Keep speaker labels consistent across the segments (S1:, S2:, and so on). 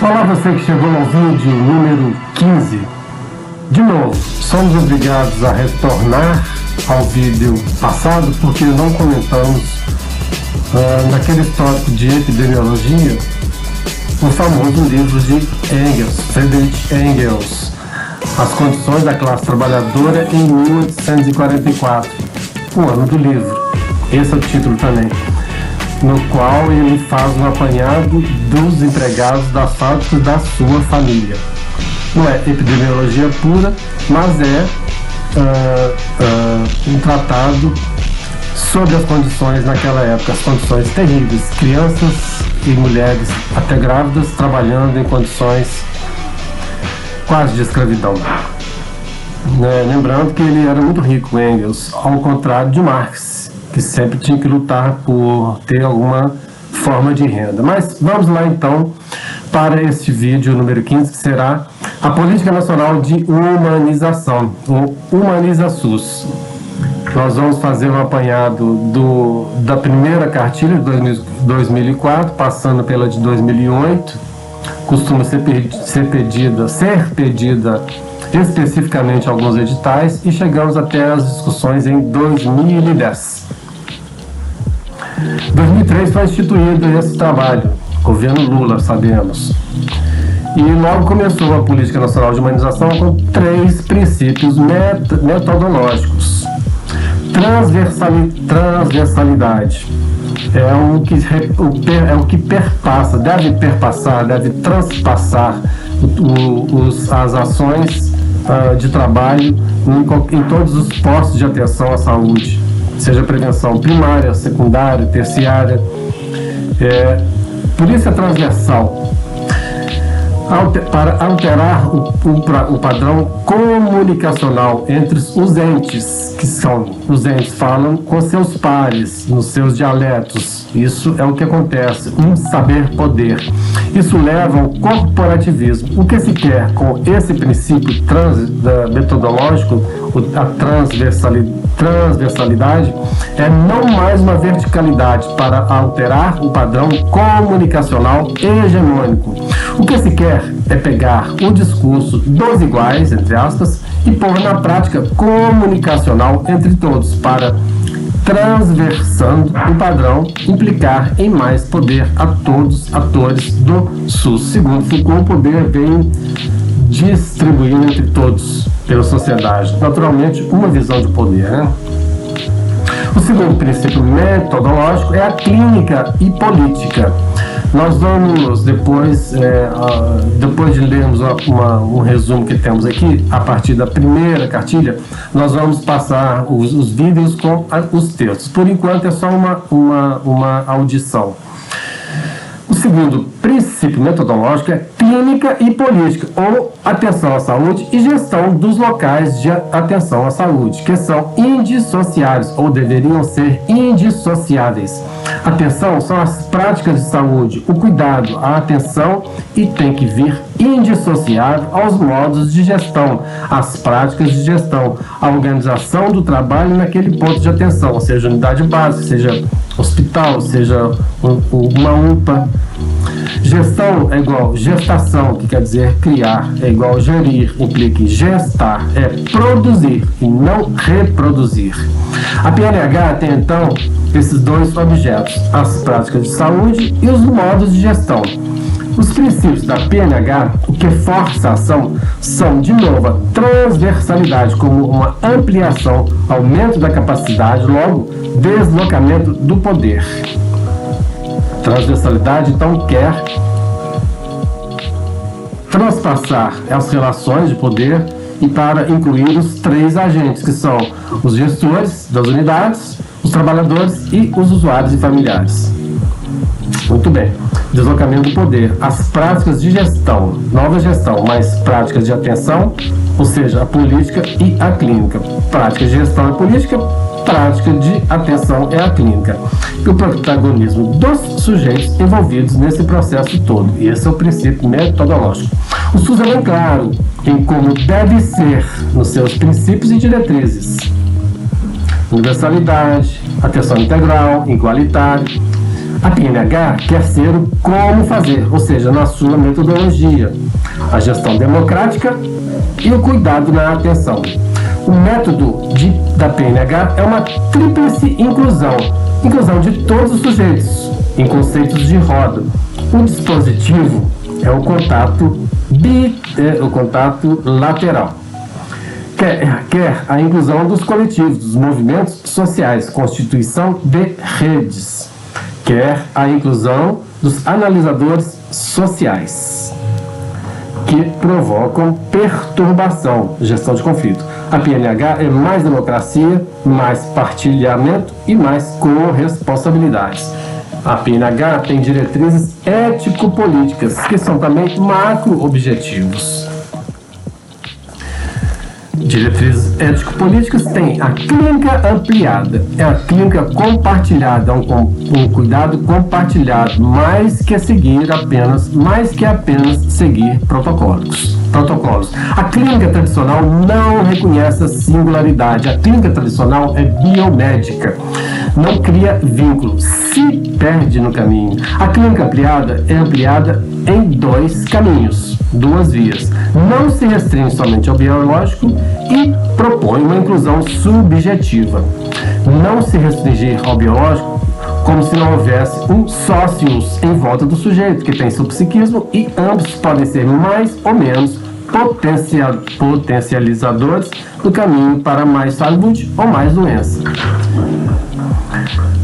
S1: Olá, você que chegou no vídeo número 15. De novo, somos obrigados a retornar ao vídeo passado porque não comentamos naquele tópico de epidemiologia o famoso livro de Engels, Friedrich Engels, As Condições da Classe Trabalhadora em 1844, o ano do livro. Esse é o título também, no qual ele faz um apanhado dos empregados das fábricas da sua família. Não é epidemiologia pura, mas é um tratado sobre as condições naquela época, as condições terríveis, crianças e mulheres até grávidas trabalhando em condições quase de escravidão. Lembrando que ele era muito rico, Engels, ao contrário de Marx, que sempre tinha que lutar por ter alguma forma de renda. Mas vamos lá então para este vídeo número 15, que será a Política Nacional de Humanização, ou Humaniza-SUS. Nós vamos fazer um apanhado da primeira cartilha de 2004, passando pela de 2008, costuma ser pedida especificamente alguns editais, e chegamos até as discussões em 2010. 2003 foi instituído esse trabalho, governo Lula, sabemos. E logo começou a Política Nacional de Humanização com 3 princípios metodológicos. Transversalidade é o que perpassa, deve transpassar as ações de trabalho em todos os postos de atenção à saúde, seja prevenção primária, secundária, terciária. Por isso é transversal. Para alterar o padrão comunicacional entre os entes, que são os entes falam com seus pares, nos seus dialetos. Isso é o que acontece, um saber-poder. Isso leva ao corporativismo. O que se quer com esse princípio metodológico, a transversalidade, é não mais uma verticalidade para alterar o padrão comunicacional hegemônico. O que se quer é pegar o discurso dos iguais, entre aspas, e pôr na prática comunicacional entre todos, para, transversando o padrão, implicar em mais poder a todos os atores do SUS. Segundo Foucault, o poder vem distribuindo entre todos pela sociedade. Naturalmente, uma visão de poder, né? O segundo princípio metodológico é a clínica e política. Nós vamos, depois de lermos um resumo que temos aqui, a partir da primeira cartilha, nós vamos passar os vídeos com os textos. Por enquanto é só uma audição. O segundo princípio metodológico é clínica e política, ou atenção à saúde e gestão dos locais de atenção à saúde, que são indissociáveis, ou deveriam ser indissociáveis. Atenção são as práticas de saúde, o cuidado, a atenção, e tem que vir indissociável aos modos de gestão, as práticas de gestão, a organização do trabalho naquele ponto de atenção, ou seja, unidade básica, seja hospital, seja uma UPA. Gestão é igual gestação, que quer dizer criar, é igual gerir, implica em gestar, é produzir e não reproduzir. A PNH tem então esses dois objetos, as práticas de saúde e os modos de gestão. Os princípios da PNH, o que força a ação, são, de novo, a transversalidade como uma ampliação, aumento da capacidade, logo, deslocamento do poder. Transversalidade, então, quer transpassar as relações de poder e para incluir os 3 agentes, que são os gestores das unidades, os trabalhadores e os usuários e familiares. Muito bem. Deslocamento do poder. As práticas de gestão, nova gestão, mais práticas de atenção, ou seja, a política e a clínica. Prática de gestão é política, prática de atenção é a clínica. E o protagonismo dos sujeitos envolvidos nesse processo todo. E esse é o princípio metodológico. O SUS é bem claro em como deve ser nos seus princípios e diretrizes. Universalidade, atenção integral, igualitária, A PNH quer ser o como fazer, ou seja, na sua metodologia, a gestão democrática e o cuidado na atenção. O método da PNH é uma tríplice inclusão de todos os sujeitos, em conceitos de roda. O dispositivo é o contato lateral. Quer a inclusão dos coletivos, dos movimentos sociais, constituição de redes. Quer a inclusão dos analisadores sociais, que provocam perturbação, gestão de conflito. A PNH é mais democracia, mais partilhamento e mais corresponsabilidades. A PNH tem diretrizes ético-políticas, que são também macro-objetivos. Diretrizes ético-políticas tem a clínica ampliada, é a clínica compartilhada, um cuidado compartilhado, mais que apenas seguir protocolos. A clínica tradicional não reconhece a singularidade. A clínica tradicional é biomédica, não cria vínculo, se perde no caminho. A clínica ampliada é ampliada em dois caminhos, duas vias. Não se restringe somente ao biológico e propõe uma inclusão subjetiva. Não se restringir ao biológico como se não houvesse um sócios em volta do sujeito, que tem seu psiquismo, e ambos podem ser mais ou menos potencializadores do caminho para mais saúde ou mais doença.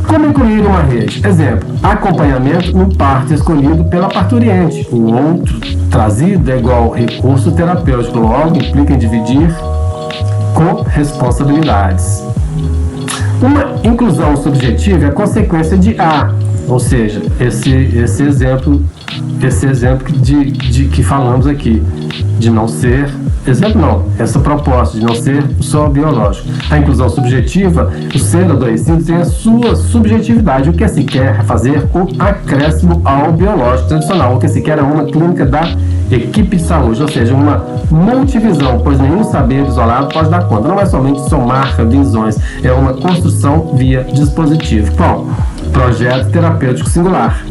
S1: Como incluir uma rede? Exemplo, acompanhamento no parto escolhido pela parturiente. O outro trazido é igual recurso terapêutico, logo implica em dividir com responsabilidades. Uma inclusão subjetiva é consequência de A, ou seja, esse exemplo de que falamos aqui, de não ser, essa proposta de não ser só biológico. A inclusão subjetiva, o ser adoecido tem a sua subjetividade. O que se quer é fazer um acréscimo ao biológico tradicional. O que se quer é uma clínica da equipe de saúde, ou seja, uma multivisão, pois nenhum saber isolado pode dar conta. Não é somente somar visões, é uma construção via dispositivo. Bom, projeto terapêutico singular.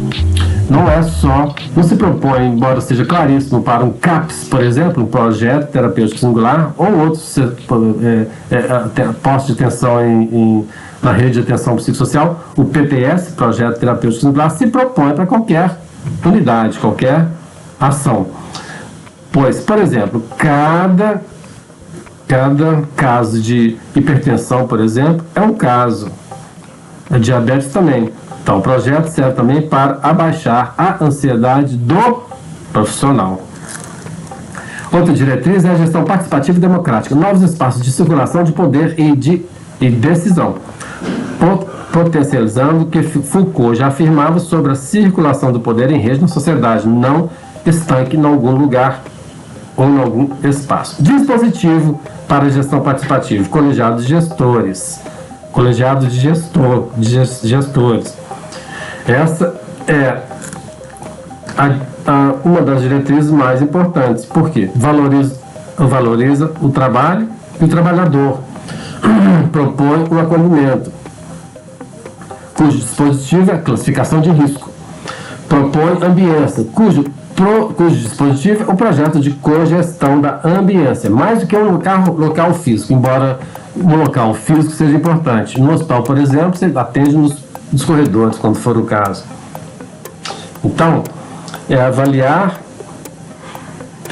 S1: Não se propõe, embora seja claríssimo para um CAPS, por exemplo, um projeto terapêutico singular, ou outros postos de atenção na rede de atenção psicossocial, o PTS, projeto terapêutico singular, se propõe para qualquer unidade, qualquer ação. Pois, por exemplo, cada caso de hipertensão, por exemplo, é um caso. A diabetes também. Então, o projeto serve também para abaixar a ansiedade do profissional. Outra diretriz é a gestão participativa e democrática. Novos espaços de circulação de poder e decisão. Potencializando o que Foucault já afirmava sobre a circulação do poder em rede na sociedade, não estanque em algum lugar ou em algum espaço. Dispositivo para gestão participativa. Colegiado de gestores. Colegiado de gestores. Essa é uma das diretrizes mais importantes. Por quê? Valoriza o trabalho e o trabalhador. Propõe o acolhimento, cujo dispositivo é a classificação de risco. Propõe ambiência, cujo dispositivo é o projeto de cogestão da ambiência, mais do que um local físico, embora o local físico seja importante. No hospital, por exemplo, você atende nos corredores, quando for o caso. Então, avaliar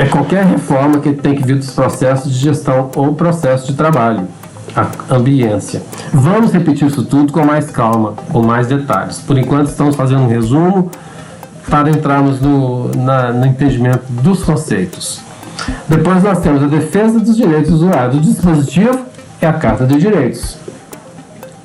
S1: qualquer reforma que tem que vir dos processos de gestão ou processo de trabalho, a ambiência. Vamos repetir isso tudo com mais calma, com mais detalhes. Por enquanto, estamos fazendo um resumo para entrarmos no entendimento dos conceitos. Depois nós temos a defesa dos direitos do usuário. O dispositivo é a Carta dos Direitos.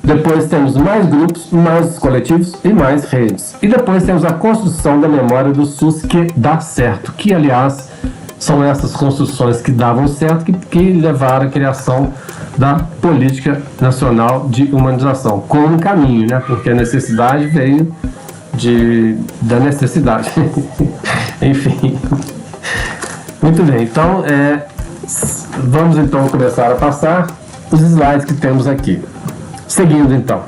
S1: Depois temos mais grupos, mais coletivos e mais redes. E depois temos a construção da memória do SUS que dá certo, que aliás são essas construções que davam certo que levaram à criação da Política Nacional de Humanização, como um caminho, né? Porque a necessidade veio da necessidade. Enfim. Muito bem, então vamos então começar a passar os slides que temos aqui. Seguindo então.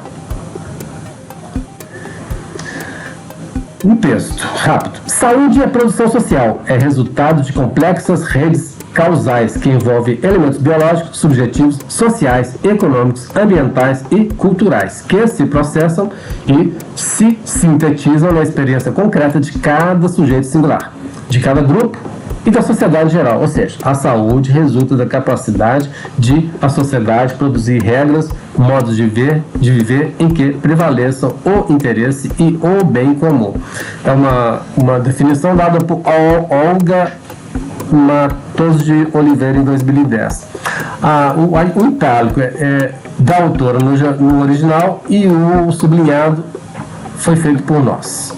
S1: Um texto rápido. Saúde é produção social, é resultado de complexas redes causais que envolvem elementos biológicos, subjetivos, sociais, econômicos, ambientais e culturais, que se processam e se sintetizam na experiência concreta de cada sujeito singular, de cada grupo e da sociedade em geral. Ou seja, a saúde resulta da capacidade de a sociedade produzir regras, modos de viver em que prevaleçam o interesse e o bem comum. É uma definição dada por Olga Matos de Oliveira em 2010. O itálico é da autora no original e o sublinhado foi feito por nós.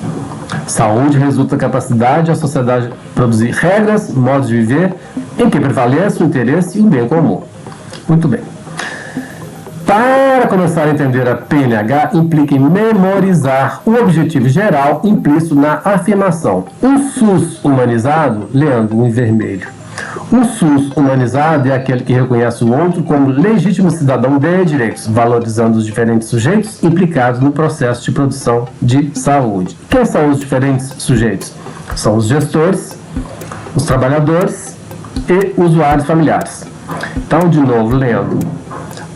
S1: Saúde resulta da capacidade da sociedade produzir regras, modos de viver em que prevaleça o interesse e o bem comum. Muito bem. Para começar a entender a PNH, implica em memorizar o objetivo geral implícito na afirmação. O SUS humanizado, Leandro, em vermelho. O SUS humanizado é aquele que reconhece o outro como legítimo cidadão de direitos, valorizando os diferentes sujeitos implicados no processo de produção de saúde. Quem são os diferentes sujeitos? São os gestores, os trabalhadores e usuários familiares. Então, de novo, lendo.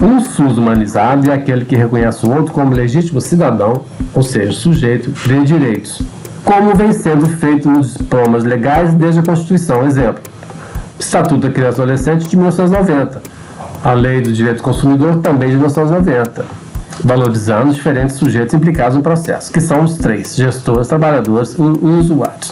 S1: Um SUS humanizado é aquele que reconhece o outro como legítimo cidadão, ou seja, sujeito de direitos, como vem sendo feito nos diplomas legais desde a Constituição. Exemplo, Estatuto da Criança e Adolescente de 1990, a Lei do Direito do Consumidor também de 1990, valorizando os diferentes sujeitos implicados no processo, que são os três: gestores, trabalhadores e usuários.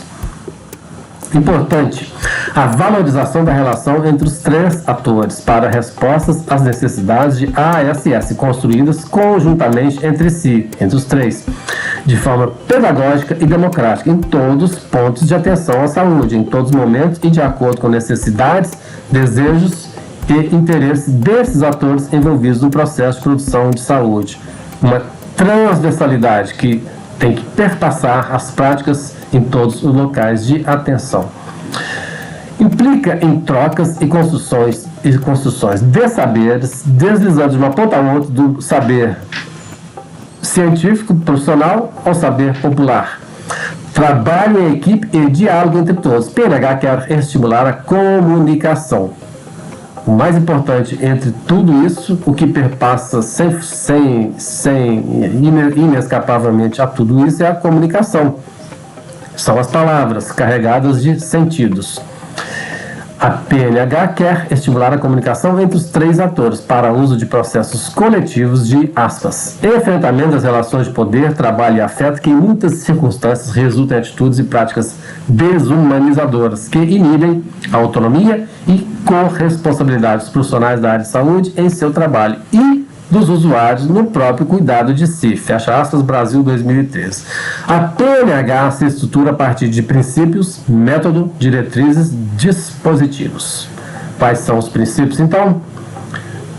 S1: Importante, a valorização da relação entre os três atores para respostas às necessidades de ASS construídas conjuntamente entre si, entre os três, de forma pedagógica e democrática, em todos os pontos de atenção à saúde, em todos os momentos e de acordo com necessidades, desejos e interesses desses atores envolvidos no processo de produção de saúde. Uma transversalidade que tem que perpassar as práticas em todos os locais de atenção. Implica em trocas e construções de saberes, deslizando de uma ponta a outra do saber científico, profissional ao saber popular. Trabalho em equipe e diálogo entre todos. PNH quer estimular a comunicação. O mais importante entre tudo isso, o que perpassa inescapavelmente a tudo isso, é a comunicação. São as palavras carregadas de sentidos. A PNH quer estimular a comunicação entre os três atores para uso de processos coletivos de aspas, enfrentamento das relações de poder, trabalho e afeto que em muitas circunstâncias resultam em atitudes e práticas desumanizadoras que inibem a autonomia e corresponsabilidade dos profissionais da área de saúde em seu trabalho e dos usuários no próprio cuidado de si. Fecha aspas, Brasil 2013. A PNH se estrutura a partir de princípios, método, diretrizes, dispositivos. Quais são os princípios, então?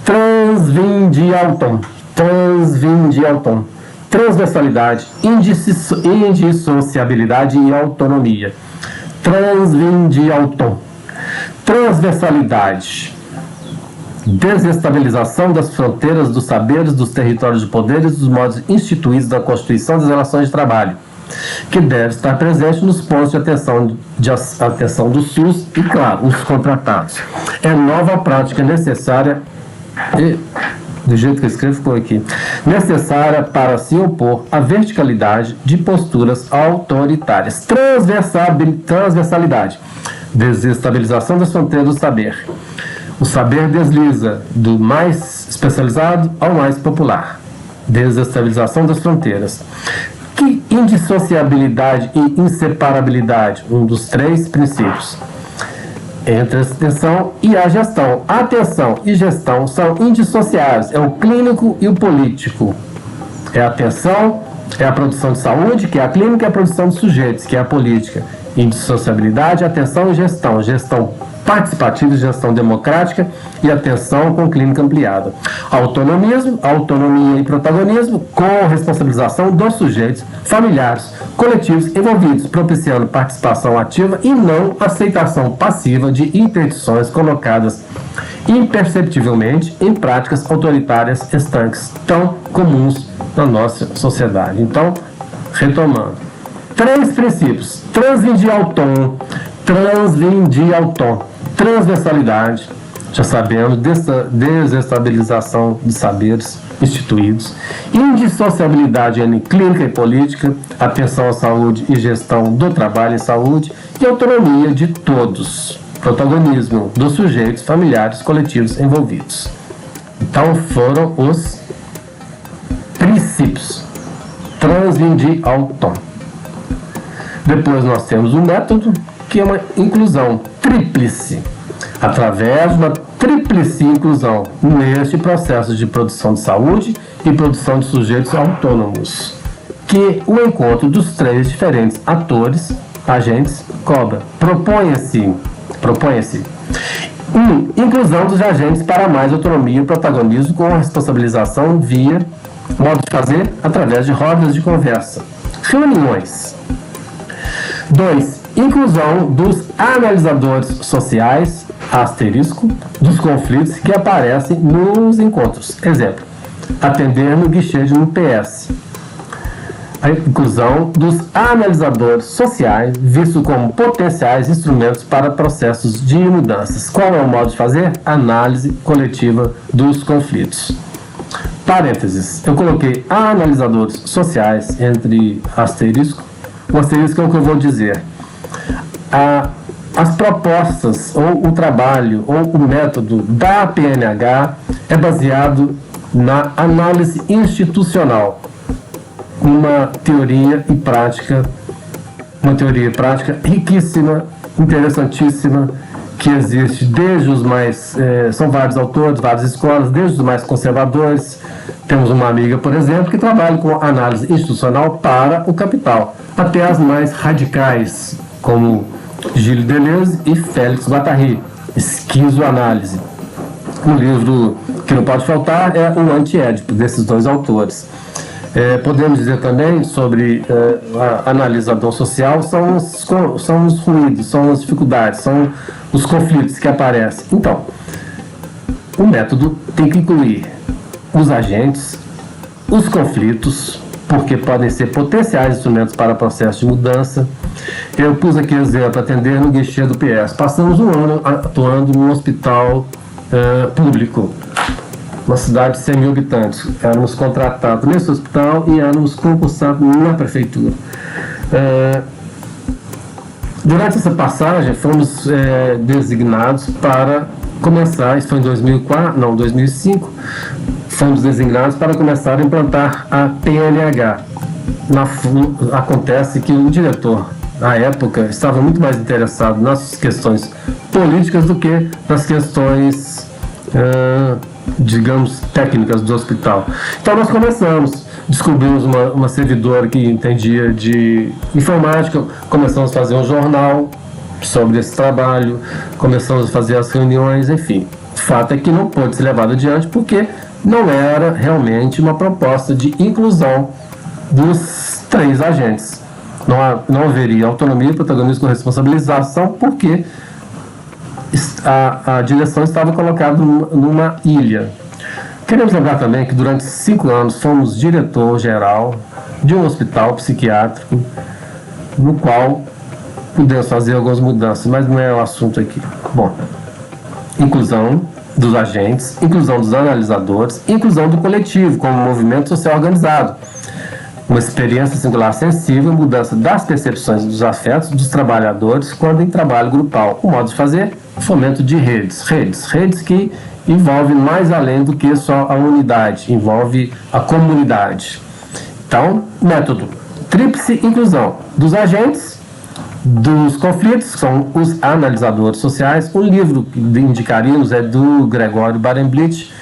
S1: Transvindialton, transversalidade, indissociabilidade e autonomia. Transversalidade, desestabilização das fronteiras dos saberes, dos territórios de poderes, dos modos instituídos da Constituição das relações de trabalho, que deve estar presente nos pontos de atenção do SUS e, claro, os contratados. É nova prática necessária e, do jeito que eu escrevo, ficou aqui, necessária para se opor à verticalidade de posturas autoritárias. Transversalidade, desestabilização das fronteiras do saber. O saber desliza do mais especializado ao mais popular. Desestabilização das fronteiras. Que indissociabilidade e inseparabilidade, um dos três princípios. Entre a atenção e a gestão. Atenção e gestão são indissociáveis. É o clínico e o político. É a atenção, é a produção de saúde, que é a clínica, e a produção de sujeitos, que é a política. Indissociabilidade, atenção e gestão. Gestão participativa, gestão democrática e atenção com clínica ampliada. Autonomismo, autonomia e protagonismo com responsabilização dos sujeitos, familiares, coletivos envolvidos, propiciando participação ativa e não aceitação passiva de interdições colocadas imperceptivelmente em práticas autoritárias estanques tão comuns na nossa sociedade. Então, retomando. 3 princípios: transvindir ao tom, transversalidade, já sabemos, desestabilização de saberes instituídos, indissociabilidade entre clínica e política, atenção à saúde e gestão do trabalho em saúde e autonomia de todos, protagonismo dos sujeitos, familiares, coletivos envolvidos. Então foram os princípios. Transvindir ao tom. Depois nós temos um método que é uma inclusão tríplice, através de uma tríplice inclusão neste processo de produção de saúde e produção de sujeitos autônomos, que o encontro dos 3 diferentes agentes, cobra. Propõe-se 1. Inclusão dos agentes para mais autonomia e protagonismo com a responsabilização via modo de fazer através de rodas de conversa, reuniões. 2. Inclusão dos analisadores sociais, asterisco, dos conflitos que aparecem nos encontros. Exemplo, atender no guichê de um PS. A inclusão dos analisadores sociais, visto como potenciais instrumentos para processos de mudanças. Qual é o modo de fazer? Análise coletiva dos conflitos. Parênteses, eu coloquei analisadores sociais entre asterisco. O asterisco é o que eu vou dizer. As propostas, ou o trabalho, ou o método da PNH é baseado na análise institucional. Uma teoria prática riquíssima, interessantíssima, que existe desde os mais, são vários autores, várias escolas, desde os mais conservadores. Temos uma amiga, por exemplo, que trabalha com análise institucional para o capital, até as mais radicais, como Gilles Deleuze e Félix Guattari, esquizoanálise. Um livro que não pode faltar é o Anti-Édipo, desses 2 autores. Podemos dizer também sobre a analisador social, são os ruídos, são as dificuldades, são os conflitos que aparecem. Então, o método tem que incluir os agentes, os conflitos, porque podem ser potenciais instrumentos para processo de mudança. Eu pus aqui exemplo, atender no guichê do PS. Passamos um ano atuando num hospital público, uma cidade de 100 mil habitantes. Éramos contratados nesse hospital e éramos concursados na prefeitura. Durante essa passagem, fomos designados para começar, isso foi em 2005, fomos designados para começar a implantar a PNH. Acontece que o diretor, na época, estava muito mais interessado nas questões políticas do que nas questões, digamos, técnicas do hospital. Então nós começamos, descobrimos uma servidora que entendia de informática, começamos a fazer um jornal sobre esse trabalho, começamos a fazer as reuniões, enfim. O fato é que não pôde ser levado adiante porque não era realmente uma proposta de inclusão dos 3 agentes. Não haveria autonomia, protagonismo com responsabilização, porque a direção estava colocada numa ilha. Queremos lembrar também que durante 5 anos fomos diretor-geral de um hospital psiquiátrico, no qual pudemos fazer algumas mudanças, mas não é o assunto aqui. Bom, inclusão dos agentes, inclusão dos analisadores, inclusão do coletivo como movimento social organizado. Uma experiência singular sensível, mudança das percepções dos afetos dos trabalhadores quando em trabalho grupal. O modo de fazer, fomento de redes que envolve mais além do que só a unidade, envolve a comunidade. Então, método, tríplice inclusão dos agentes, dos conflitos, que são os analisadores sociais. O livro que indicaríamos é do Gregório Barenblit,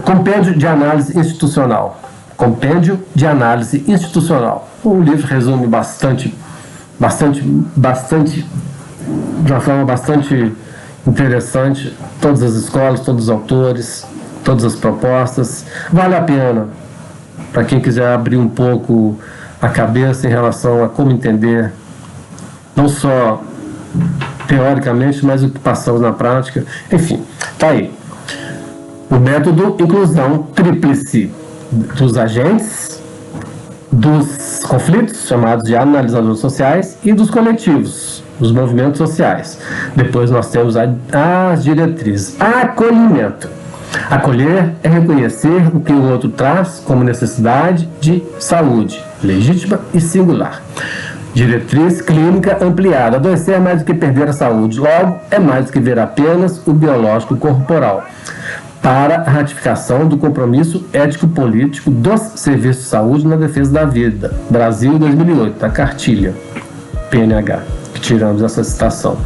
S1: Compêndio de Análise Institucional. Compêndio de Análise Institucional. O livro resume bastante, de uma forma bastante interessante, todas as escolas, todos os autores, todas as propostas. Vale a pena para quem quiser abrir um pouco a cabeça em relação a como entender, não só teoricamente, mas o que passamos na prática. Enfim, tá aí. O método inclusão tríplice dos agentes, dos conflitos, chamados de analisadores sociais, e dos coletivos, os movimentos sociais. Depois nós temos as diretrizes. Acolhimento. Acolher é reconhecer o que o outro traz como necessidade de saúde, legítima e singular. Diretriz clínica ampliada. Adoecer é mais do que perder a saúde, logo é mais do que ver apenas o biológico corporal. Para a ratificação do compromisso ético-político dos serviços de saúde na defesa da vida. Brasil 2008, da cartilha PNH, que tiramos essa citação.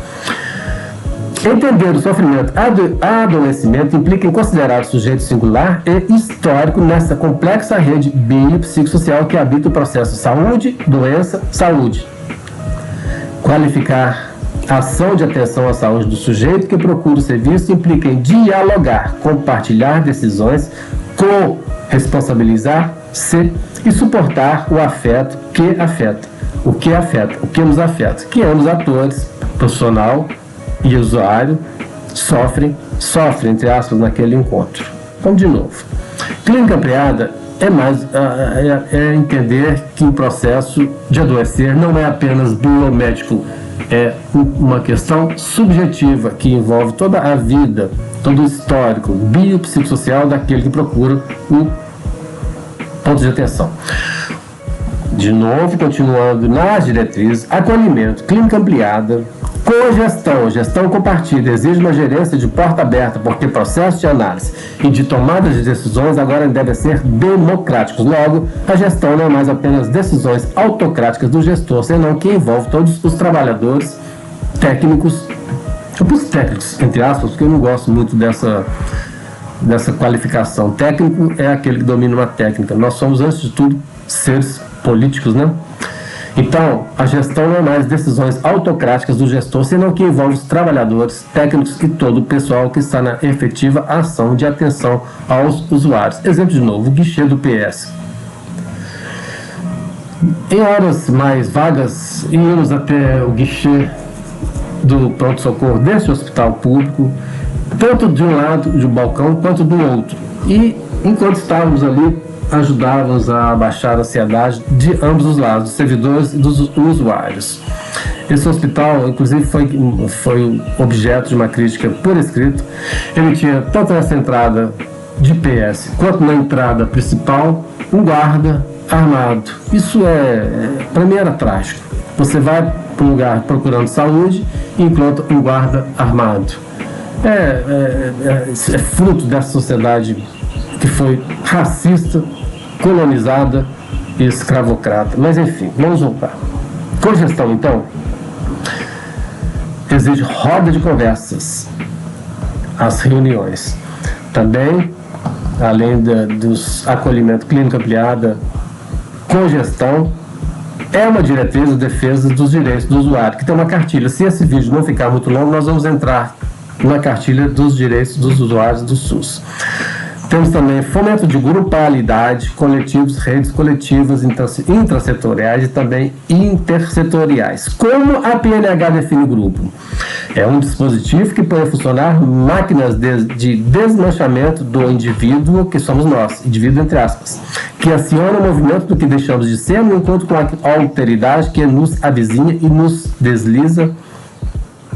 S1: Entender o sofrimento adoecimento implica em considerar o sujeito singular e histórico nessa complexa rede biopsicossocial que habita o processo saúde, doença, saúde. Qualificar a ação de atenção à saúde do sujeito que procura o serviço implica em dialogar, compartilhar decisões, corresponsabilizar-se e suportar o afeto que afeta, o que nos afeta, que ambos atores, profissional e usuário, sofrem, entre aspas, naquele encontro. Vamos de novo. Clínica ampliada é entender que o processo de adoecer não é apenas biomédico, é uma questão subjetiva que envolve toda a vida, todo o histórico biopsicossocial daquele que procura o ponto de atenção. De novo, continuando nas diretrizes, acolhimento, clínica ampliada, cogestão, gestão compartida, exige uma gerência de porta aberta, porque processos de análise e de tomada de decisões agora devem ser democráticos. Logo, a gestão não é mais apenas decisões autocráticas do gestor, senão que envolve todos os trabalhadores técnicos, os técnicos, entre aspas, porque eu não gosto muito dessa qualificação. Técnico é aquele que domina uma técnica. Nós somos, antes de tudo, seres políticos, né? Então, a gestão não é mais decisões autocráticas do gestor, senão que envolve os trabalhadores, técnicos e todo o pessoal que está na efetiva ação de atenção aos usuários. Exemplo de novo, o guichê do PS. Em horas mais vagas, íamos até o guichê do pronto-socorro desse hospital público, tanto de um lado do balcão quanto do outro. E, enquanto estávamos ali, ajudávamos a abaixar a ansiedade de ambos os lados, dos servidores e dos usuários. Esse hospital, inclusive, foi objeto de uma crítica por escrito. Ele tinha, tanto nessa entrada de PS quanto na entrada principal, um guarda armado. Isso para mim era trágico. Você vai para um lugar procurando saúde e encontra um guarda armado. É fruto dessa sociedade que foi racista, colonizada e escravocrata. Mas enfim, vamos voltar. Cogestão, então, exige roda de conversas, as reuniões. Também, além dos acolhimento clínica ampliada, cogestão é uma diretriz de defesa dos direitos do usuário, que tem uma cartilha. Se esse vídeo não ficar muito longo, nós vamos entrar na cartilha dos direitos dos usuários do SUS. Temos também fomento de grupalidade, coletivos, redes coletivas intrasetoriais e também intersetoriais. Como a PNH define grupo? É um dispositivo que pode funcionar máquinas de desmanchamento do indivíduo, que somos nós, indivíduo entre aspas, que aciona o movimento do que deixamos de ser no encontro com a alteridade que nos avizinha e nos desliza,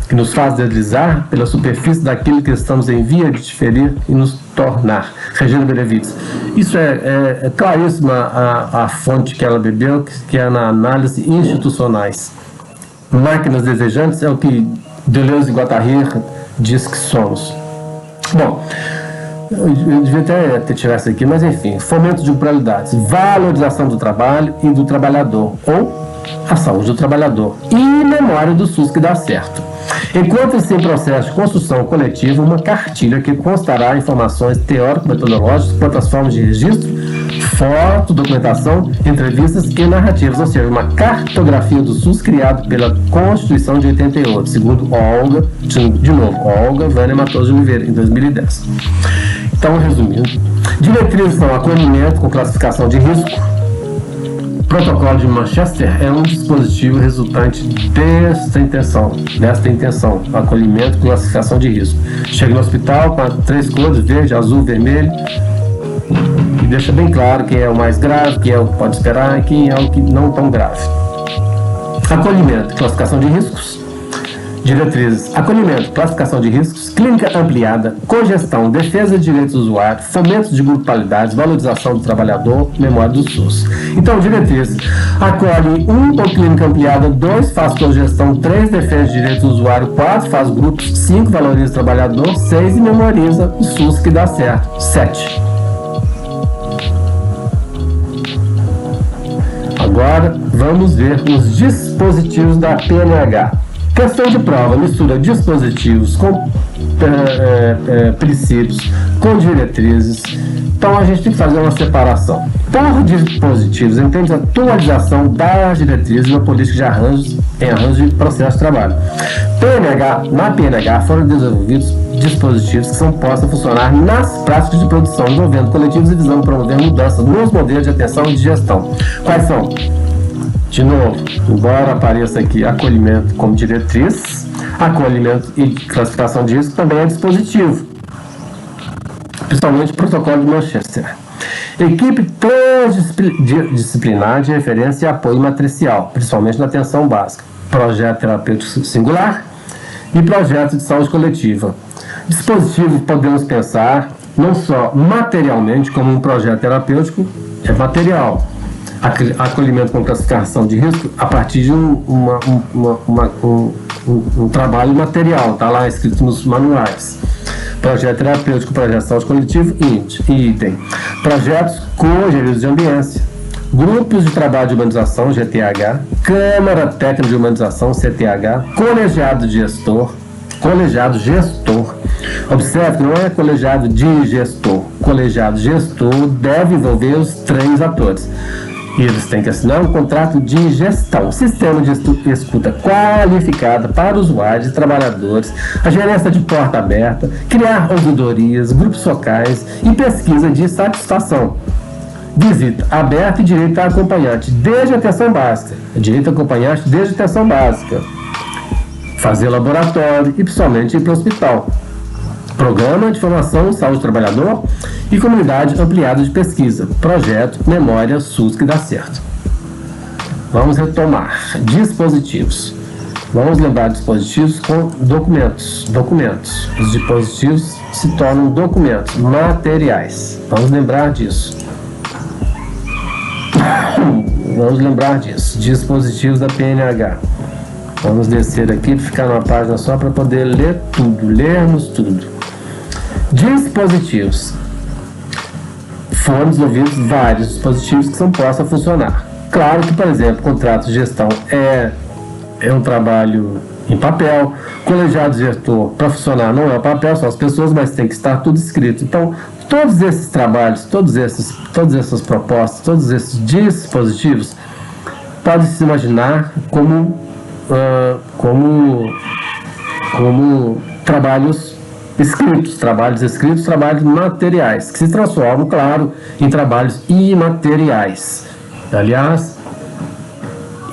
S1: que nos faz deslizar pela superfície daquilo que estamos em via de diferir e nos tornar. Regina Benevides. Isso é claríssima a fonte que ela bebeu, que é na análise institucionais. Máquinas desejantes é o que Deleuze e Guattari diz que somos. Bom, eu devia até ter tirado isso aqui, mas enfim, fomento de pluralidades, valorização do trabalho e do trabalhador, ou a saúde do trabalhador, e memória do SUS que dá certo. Encontra-se em processo de construção coletiva uma cartilha que constará informações teórico-metodológicas quanto às formas de registro, foto, documentação, entrevistas e narrativas, ou seja, uma cartografia do SUS criada pela Constituição de 88, segundo Olga Vânia Matoso de Oliveira, em 2010. Então, resumindo, diretrizes são acolhimento com classificação de risco. O protocolo de Manchester é um dispositivo resultante desta intenção, acolhimento com classificação de risco. Chega no hospital com 3 cores, verde, azul, vermelho, deixa bem claro quem é o mais grave, quem é o que pode esperar e quem é o que não tão grave. Acolhimento, classificação de riscos. Diretrizes: acolhimento, classificação de riscos, clínica ampliada, cogestão, defesa de direitos do usuário, fomento de grupalidades, valorização do trabalhador, memória do SUS. Então, diretrizes: acolhe 1 com clínica ampliada, 2 faz cogestão, 3 defesa de direitos do usuário, 4 faz grupos, 5 valoriza o trabalhador, 6 memoriza o SUS que dá certo, 7. Agora, vamos ver os dispositivos da PNH. Questão de prova: mistura dispositivos com princípios, com diretrizes. Então a gente tem que fazer uma separação. Por dispositivos, entende a atualização das diretrizes na política de arranjos em arranjo de processo de trabalho. Na PNH foram desenvolvidos dispositivos que são postos a funcionar nas práticas de produção, envolvendo coletivos e visando promover mudanças nos modelos de atenção e de gestão. Quais são? De novo, embora apareça aqui acolhimento como diretriz, acolhimento e classificação de risco também é dispositivo, principalmente o protocolo de Manchester. Equipe transdisciplinar de referência e apoio matricial, principalmente na atenção básica, projeto terapêutico singular e projeto de saúde coletiva. Dispositivo podemos pensar não só materialmente como um projeto terapêutico é material. Acolhimento com classificação de risco a partir de um trabalho material, está lá escrito nos manuais. Projeto terapêutico, projeto de saúde coletivo e item. Projetos cogeridos de ambiência. Grupos de trabalho de humanização, GTH. Câmara técnica de humanização, CTH. Colegiado gestor. Observe que não é colegiado de gestor. Colegiado gestor deve envolver os 3 atores. E eles têm que assinar um contrato de gestão, sistema de escuta qualificada para usuários e trabalhadores, a gerência de porta aberta, criar ouvidorias, grupos focais e pesquisa de satisfação. Visita aberta e direito a acompanhante desde a atenção básica. Direito a acompanhante desde a atenção básica. Fazer laboratório e principalmente ir para o hospital. Programa de formação saúde do trabalhador e comunidade ampliada de pesquisa. Projeto Memória SUS que dá certo. Vamos retomar. Dispositivos. Vamos lembrar dispositivos com documentos. Os dispositivos se tornam documentos materiais. Vamos lembrar disso. Dispositivos da PNH. Vamos descer aqui para ficar numa página só para poder ler tudo. Lermos tudo. Dispositivos. Foram desenvolvidos vários dispositivos que são postos a funcionar. Claro que, por exemplo, contrato de gestão é um trabalho em papel. Colegiado de gestor, para funcionar, não é o papel, são as pessoas, mas tem que estar tudo escrito. Então, todos esses trabalhos, todas essas propostas, todos esses dispositivos, pode se imaginar como trabalhos escritos, trabalhos materiais, que se transformam, claro, em trabalhos imateriais. Aliás,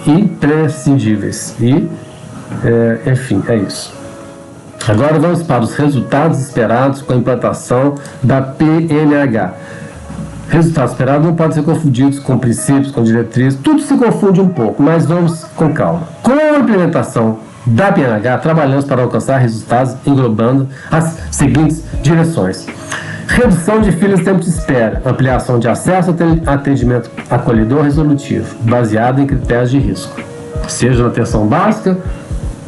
S1: imprescindíveis. Enfim, é isso. Agora vamos para os resultados esperados com a implantação da PNH. Resultados esperados não podem ser confundidos com princípios, com diretrizes, tudo se confunde um pouco, mas vamos com calma. Com a implementação da PNH, trabalhamos para alcançar resultados englobando as seguintes direções: redução de filas de tempo de espera, ampliação de acesso a atendimento acolhedor resolutivo, baseado em critérios de risco, seja na atenção básica,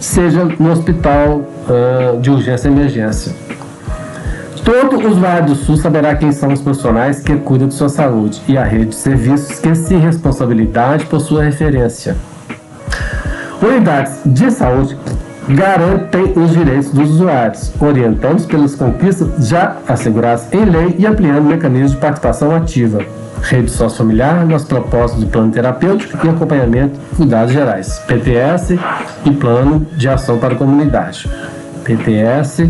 S1: seja no hospital de urgência e emergência. Todo usuário do SUS saberá quem são os profissionais que cuidam de sua saúde e a rede de serviços que se responsabilidade por sua referência. Unidades de saúde garantem os direitos dos usuários, orientando-os pelas conquistas já asseguradas em lei e ampliando mecanismos de participação ativa. Rede sociofamiliar nas propostas do plano terapêutico e acompanhamento de cuidados gerais, PTS e plano de ação para a comunidade. PTS,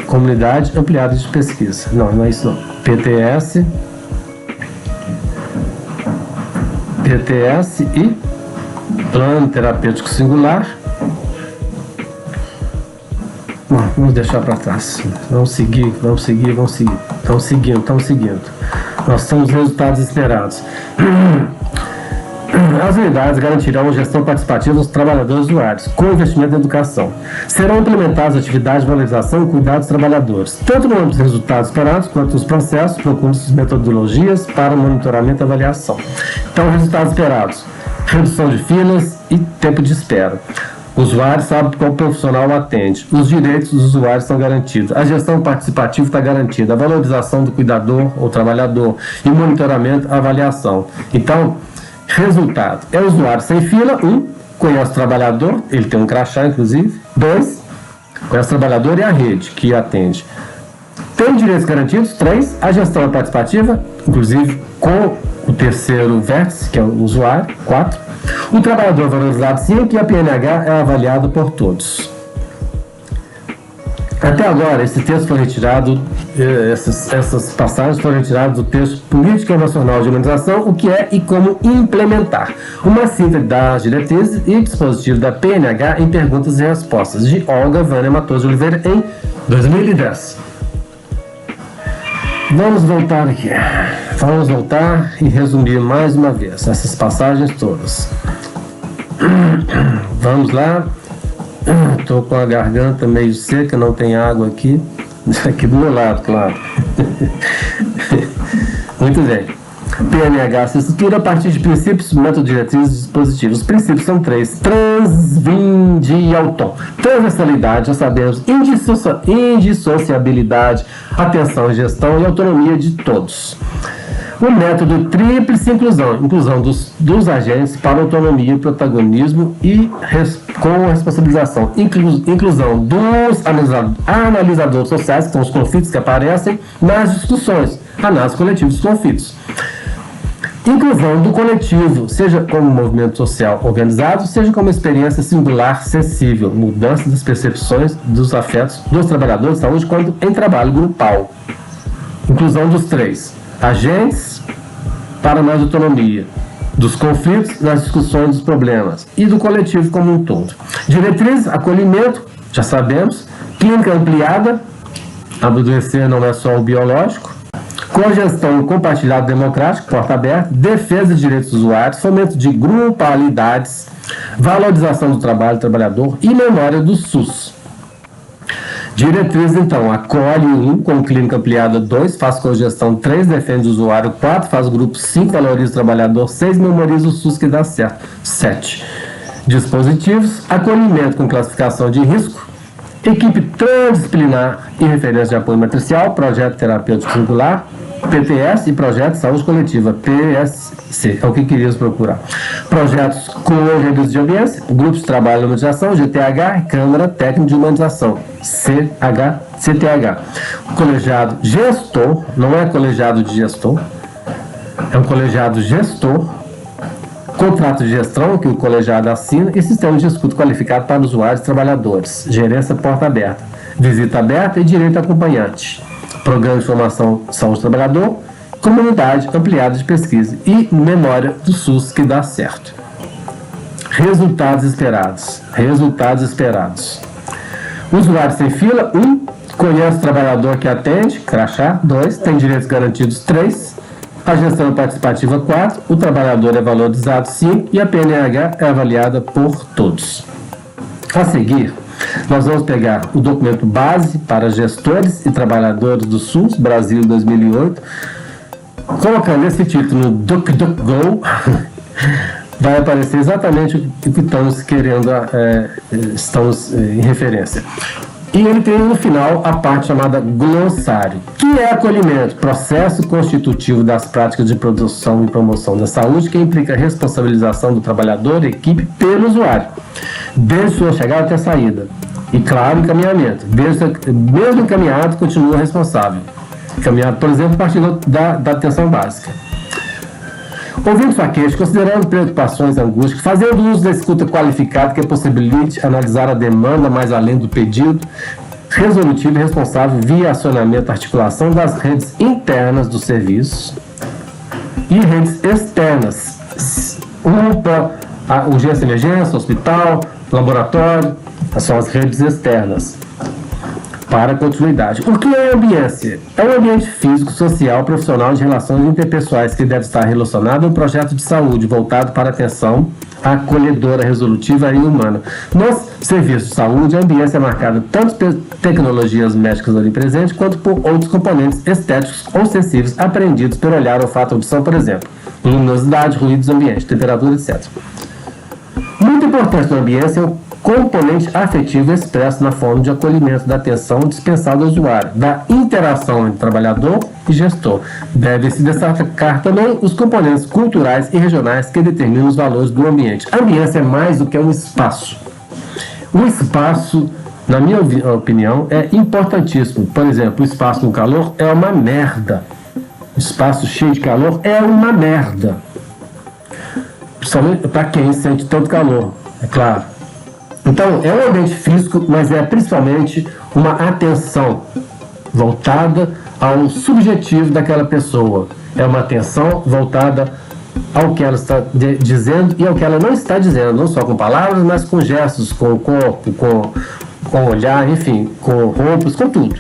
S1: comunidade ampliada de pesquisa. Não é isso não. PTS e plano terapêutico singular. Bom, vamos deixar para trás. Vamos seguir. Estamos seguindo. Nós temos resultados esperados. As unidades garantirão a gestão participativa dos trabalhadores usuários, com investimento em educação. Serão implementadas atividades de valorização e cuidado dos trabalhadores, tanto no âmbito dos resultados esperados, quanto nos processos, procurando metodologias para monitoramento e avaliação. Então, resultados esperados: redução de filas e tempo de espera. O usuário sabe qual profissional atende. Os direitos dos usuários estão garantidos. A gestão participativa está garantida. A valorização do cuidador ou trabalhador. E o monitoramento, a avaliação. Então, resultado: é o usuário sem fila. 1. Conhece o trabalhador. Ele tem um crachá, inclusive. 2. Conhece o trabalhador e a rede que atende. Tem direitos garantidos. 3. A gestão é participativa, inclusive com o terceiro vértice, que é o usuário. 4. O trabalhador valorizado 5 e a PNH é avaliado por todos. Até agora, esse texto foi retirado, essas passagens foram retiradas do texto Política Nacional de Humanização, o que é e como implementar. Uma síntese das diretrizes e dispositivo da PNH em perguntas e respostas, de Olga Vânia Matos de Oliveira, em 2010. Vamos voltar aqui. Vamos voltar e resumir mais uma vez essas passagens todas. Vamos lá. Estou com a garganta meio seca, não tem água aqui. Aqui do meu lado, claro. Muito bem. PNH se estrutura a partir de princípios, métodos, diretrizes e dispositivos. Os princípios são 3. Transvindialton. Transversalidade, já sabemos. Indissociabilidade, atenção e gestão e autonomia de todos. O método tríplice inclusão. Inclusão dos agentes para autonomia, protagonismo e com responsabilização. Inclusão dos analisadores sociais, que são os conflitos que aparecem nas discussões. Análise coletiva dos conflitos. Inclusão do coletivo, seja como movimento social organizado, seja como experiência singular sensível, mudança das percepções dos afetos dos trabalhadores de saúde quando em trabalho grupal. Inclusão dos 3 agentes para mais autonomia, dos conflitos nas discussões dos problemas e do coletivo como um todo. Diretriz, acolhimento, já sabemos. Clínica ampliada, adoecer não é só o biológico. Cogestão compartilhado democrático, porta aberta, defesa de direitos dos usuários, fomento de grupalidades, valorização do trabalho do trabalhador e memória do SUS. Diretriz, então, acolhe 1 com clínica ampliada, 2 faz cogestão, 3 defende o usuário, 4 faz grupo, 5 valoriza o trabalhador, 6 memoriza o SUS que dá certo, 7 dispositivos, acolhimento com classificação de risco, equipe transdisciplinar e referência de apoio matricial, projeto terapêutico singular, PTS e projeto de saúde coletiva, PSC, é o que queríamos procurar. Projetos com redes de ambiência, grupos de trabalho de humanização, GTH, Câmara Técnica de Humanização, CTH. Colegiado gestor, não é colegiado de gestor, é um colegiado gestor, contrato de gestão que o colegiado assina e sistema de escuta qualificado para usuários e trabalhadores, gerência porta aberta, visita aberta e direito acompanhante. Programa de formação de saúde do trabalhador, comunidade ampliada de pesquisa e memória do SUS que dá certo. Resultados esperados. Usuário sem fila, 1. Conhece o trabalhador que atende, crachá, 2. Tem direitos garantidos, 3. A gestão participativa, 4. O trabalhador é valorizado, 5. E a PNH é avaliada por todos. A seguir, nós vamos pegar o documento base para gestores e trabalhadores do SUS, Brasil 2008, colocando esse título no DuckDuckGo, vai aparecer exatamente o que estamos querendo, estamos em referência. E ele tem no final a parte chamada glossário, que é acolhimento, processo constitutivo das práticas de produção e promoção da saúde, que implica a responsabilização do trabalhador e equipe pelo usuário, desde sua chegada até a saída. E claro, encaminhamento. Mesmo encaminhado, continua responsável. Encaminhado, por exemplo, a partir da atenção básica. Ouvindo sua queixa, considerando preocupações e angústias, fazendo uso da escuta qualificada que possibilite analisar a demanda mais além do pedido, resolutivo e responsável via acionamento e articulação das redes internas dos serviços e redes externas, UPA, urgência e emergência, hospital, laboratório, são as redes externas. para a continuidade. O que é ambiência? É um ambiente físico, social, profissional de relações interpessoais que deve estar relacionado a um projeto de saúde voltado para a atenção acolhedora, resolutiva e humana. Nos serviços de saúde, a ambiência é marcada tanto por tecnologias médicas ali presentes, quanto por outros componentes estéticos ou sensíveis aprendidos pelo olhar, olfato, audição, por exemplo, luminosidade, ruídos do ambiente, temperatura, etc. Muito importante na ambiência é o componente afetivo expresso na forma de acolhimento da atenção dispensada ao usuário, da interação entre trabalhador e gestor. Deve-se destacar também os componentes culturais e regionais que determinam os valores do ambiente. A ambiência é mais do que um espaço. O espaço, na minha opinião, é importantíssimo. Por exemplo, o espaço no calor é uma merda. O espaço cheio de calor é uma merda. Principalmente para quem sente tanto calor, é claro. Então, é um ambiente físico, mas é principalmente uma atenção voltada ao subjetivo daquela pessoa. É uma atenção voltada ao que ela está dizendo e ao que ela não está dizendo, não só com palavras, mas com gestos, com o corpo, com o olhar, enfim, com roupas, com tudo.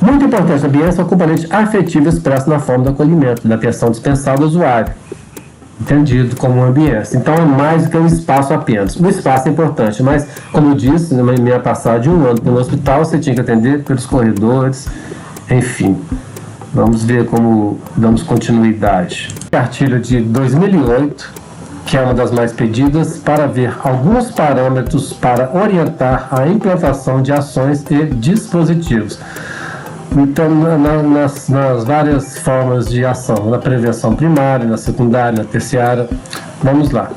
S1: Muito importante na ambiência é o componente afetivo expresso na forma do acolhimento, da atenção dispensada ao usuário, entendido como ambiência. Então é mais do que um espaço apenas. O espaço é importante, mas, como eu disse, na minha passagem de um ano pelo hospital, você tinha que atender pelos corredores, enfim. Vamos ver como damos continuidade. Cartilha de 2008, que é uma das mais pedidas, para ver alguns parâmetros para orientar a implantação de ações e dispositivos. Então, nas várias formas de ação, na prevenção primária, na secundária, na terciária, vamos lá.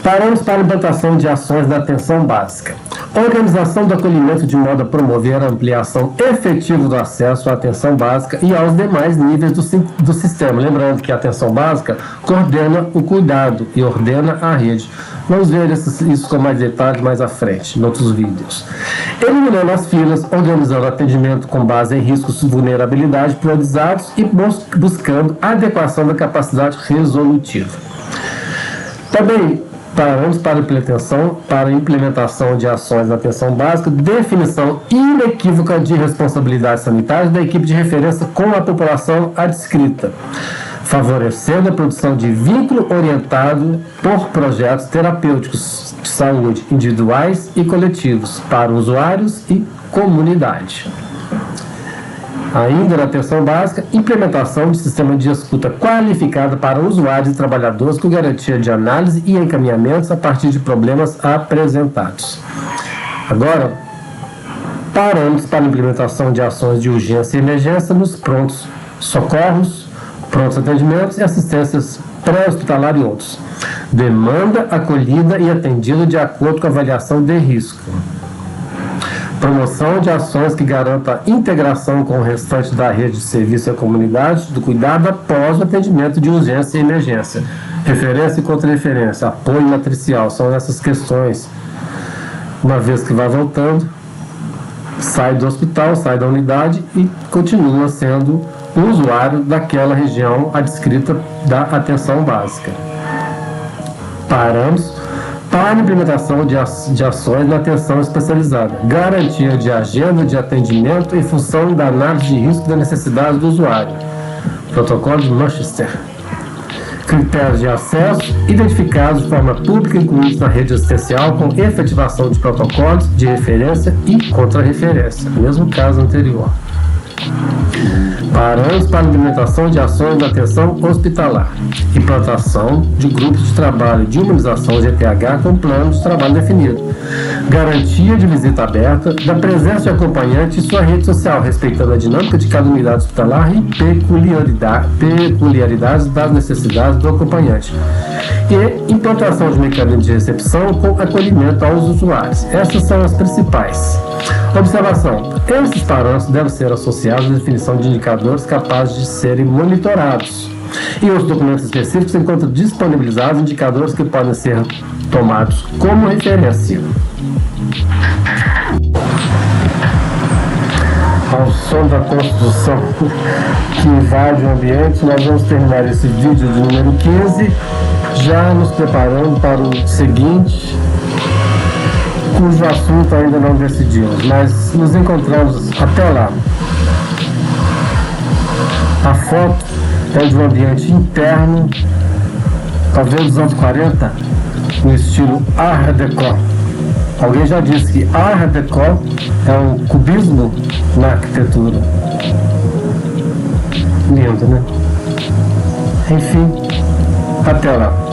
S1: Paramos para a implantação de ações da atenção básica. Organização do acolhimento de modo a promover a ampliação efetiva do acesso à atenção básica e aos demais níveis do sistema. Lembrando que a atenção básica coordena o cuidado e ordena a rede. Vamos ver isso com mais detalhes mais à frente, em outros vídeos. Eliminando as filas, organizando o atendimento com base em riscos de vulnerabilidade priorizados e buscando adequação da capacidade resolutiva. Também paramos para a implementação de ações da atenção básica, definição inequívoca de responsabilidades sanitárias da equipe de referência com a população adscrita, favorecendo a produção de vínculo orientado por projetos terapêuticos de saúde individuais e coletivos para usuários e comunidade. Ainda na atenção básica, implementação de sistema de escuta qualificada para usuários e trabalhadores com garantia de análise e encaminhamentos a partir de problemas apresentados. Agora, paramos para a implementação de ações de urgência e emergência nos prontos socorros, prontos atendimentos e assistências pré-hospitalar e outros. Demanda acolhida e atendida de acordo com a avaliação de risco. Promoção de ações que garantam a integração com o restante da rede de serviço à comunidade do cuidado após o atendimento de urgência e emergência. Referência e contra-referência, apoio matricial, são essas questões. Uma vez que vai voltando, sai do hospital, sai da unidade e continua sendo um usuário daquela região adscrita da atenção básica. Paramos para a implementação de ações na atenção especializada, garantia de agenda de atendimento em função da análise de risco da necessidade do usuário. Protocolo de Manchester. Critérios de acesso identificados de forma pública incluídos na rede assistencial com efetivação de protocolos de referência e contra-referência, mesmo caso anterior. Paramos para a implementação de ações de atenção hospitalar, implantação de grupos de trabalho de humanização GTH com plano de trabalho definido, garantia de visita aberta, da presença de acompanhante em sua rede social, respeitando a dinâmica de cada unidade hospitalar e peculiaridades das necessidades do acompanhante, e implantação de mecanismos de recepção com acolhimento aos usuários. Essas são as principais. Observação: esses parâmetros devem ser associados à definição de indicadores capazes de serem monitorados. E os documentos específicos encontram disponibilizados indicadores que podem ser tomados como referência. Ao som da construção que invade o ambiente, nós vamos terminar esse vídeo de número 15, já nos preparando para o seguinte, cujo assunto ainda não decidimos, mas nos encontramos até lá. A foto é de um ambiente interno, talvez dos anos 40, no estilo Art Deco. Alguém já disse que Art Deco é um cubismo na arquitetura. Lindo, né? Enfim, até lá.